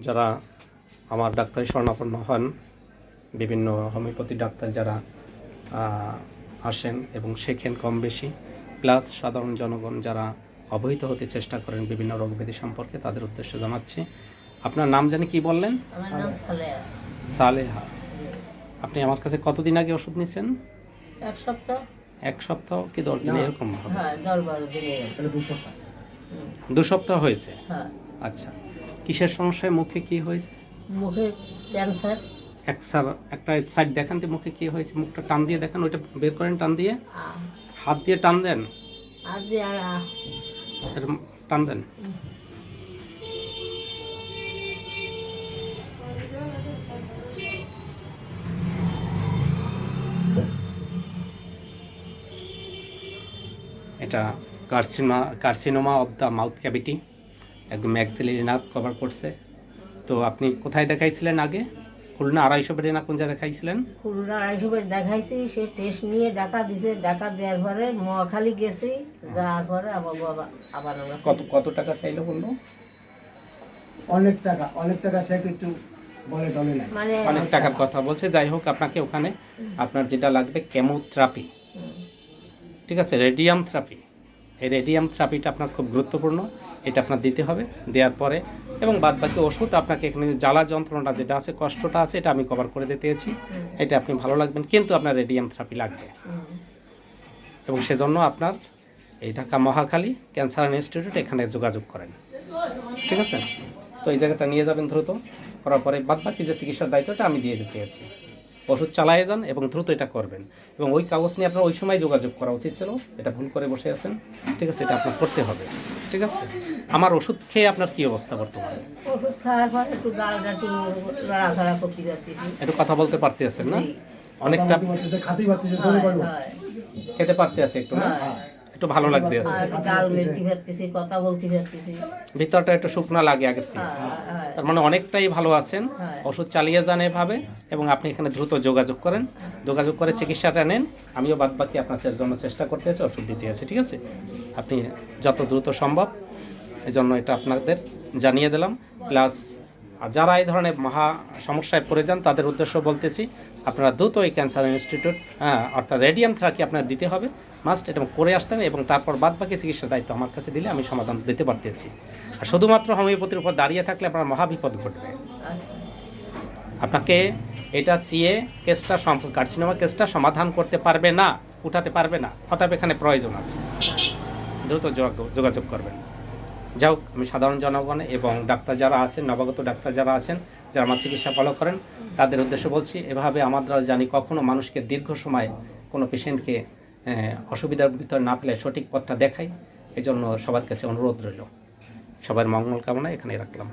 যারা আমার ডাক্তারি শরণাপন্ন হন, বিভিন্ন হোমিওপ্যাথি ডাক্তার যারা আসেন এবং শেখেন কম বেশি, প্লাস সাধারণ জনগণ যারা অবহিত হতে চেষ্টা করেন বিভিন্ন রোগব্যাধি সম্পর্কে, তাদের উদ্দেশ্য জানাচ্ছি। আপনার নাম জানি কি বললেন? সালেহা। আপনি আমার কাছে কতদিন আগে ওষুধ নিয়েছেন? এক সপ্তাহ কি 10 দিন এরকম হবে? হ্যাঁ, 10-12 দিনে। 2 সপ্তাহ হয়েছে। হ্যাঁ। আচ্ছা, কিসের সমস্যায়? মুখে কি হয়েছে? মুখে ক্যান্সার। একটা সাইড দেখান তো, মুখে কি হয়েছে? মুখটা টান দিয়ে দেখান, ওইটা বের করেন টান দিয়ে, হাত দিয়ে টান দেন, এরকম টান দেন। এটা carcinoma of the mouth cavity, একদম ম্যাক্সিলারি নার্ভ কভার করছে। তো আপনি কোথায় দেখাইছিলেন আগে? খুলনা 250 বেডে না কোন জায়গায় দেখাইছিলেন? খুলনা 250 বেড দেখাইছি, সে টেস্ট নিয়ে টাকা দিছে, টাকা দেওয়ার পরে মহাখালী গেছি, যাওয়ার পরে আবার কত টাকা চাইলো বললো? অনেক টাকা সে একটু বলে না, মানে অনেক টাকার কথা বলছে। যাই হোক, আপনাকে ওখানে আপনার যেটা লাগবে কেমোথেরাপি, ঠিক আছে, রেডিয়াম থেরাপি। এই রেডিয়াম থেরাপিটা আপনার খুব গুরুত্বপূর্ণ, এটা আপনার দিতে হবে। দেওয়ার পরে এবং বাদবাকি ওষুধ আপনাকে এখানে জ্বালা যন্ত্রণাটা যেটা আছে, কষ্টটা আছে, এটা আমি কভার করে দিতেছি। এটা আপনি ভালো লাগবেন, কিন্তু আপনার রেডিয়াম থেরাপি লাগবে। এবং সেজন্য আপনার এই ঢাকা মহাখালী ক্যান্সার ইনস্টিটিউট, এখানে যোগাযোগ করেন, ঠিক আছে? তো এই জায়গাটা নিয়ে যাবেন দ্রুত, করার পরে বাদবাকি যে চিকিৎসার দায়িত্বটা আমি দিয়ে দিতে আছি। ওষুধ চালায়ে যান এবং দ্রুত এটা করবেন। এবং ওই কাগজ নিয়ে আপনার ওই সময় যোগাযোগ করা উচিত ছিল, এটা ভুল করে বসে আছেন, ঠিক আছে? এটা আপনার করতে হবে, ঠিক আছে? আমার ওষুধ খেয়ে আপনার কি অবস্থা বর্তমানে? ওষুধ খাওয়ার পর একটু গালটা একটু লড়াচড়া করতে পারতেছি, একটু কথা বলতে পারতে আছেন না? অনেকটা খেতে পারতে আছে একটু, না? একটু ভালো লাগতে আছে, গাল মেলতে পারতেছি, কথা বলতে পারতেছি, ভিতরটা একটু শুকনা লাগে আগের চেয়ে। তার মানে অনেকটাই ভালো আছেন। ওষুধ চালিয়ে যান এভাবে, এবং আপনি এখানে দ্রুত যোগাযোগ করেন, যোগাযোগ করে চিকিৎসাটা নেন। আমিও বাদবাকি আপনার জন্য চেষ্টা করতে আছি, ওষুধ দিতে আছি, ঠিক আছে? আপনি যত দ্রুত সম্ভব, এই জন্য এটা আপনাদের জানিয়ে দিলাম। প্লাস যারা এই ধরনের মহা সমস্যায় পড়ে যান, তাদের উদ্দেশ্য বলতেছি, আপনারা দ্রুত এই ক্যান্সার ইনস্টিটিউট, অর্থাৎ রেডিয়াম থেরাপি আপনার দিতে হবে মাস্ট, এটা করে আসতেন। এবং তারপর বাদবাকি চিকিৎসার দায়িত্ব আমার কাছে দিলে আমি সমাধান দিতে পারতেছি। আর শুধুমাত্র হোমিওপ্যাথির উপর দাঁড়িয়ে থাকলে আপনার মহাবিপদ ঘটবে। আপনাকে এটা সিএ কেসটা, কার্সিনোমা কেসটা সমাধান করতে পারবে না, উঠাতে পারবে না, অতএব এখানে প্রয়োজন আছে, দ্রুত যোগাযোগ করবেন। যাও, আমি সাধারণ জনগণ এবং ডাক্তার যারা আছেন, নবাগত ডাক্তার যারা আছেন, যারা আমার চিকিৎসা ফলো করেন, তাদের উদ্দেশ্যে বলছি, এভাবে আমরা জানি কখনো মানুষকে দীর্ঘ সময় কোনো পেশেন্টকে অসুবিধার ভিতরে না পেলে সঠিক পথটা দেখাই। এই জন্য সবার কাছে অনুরোধ রইল। সবার মঙ্গল কামনা এখানে রাখলাম।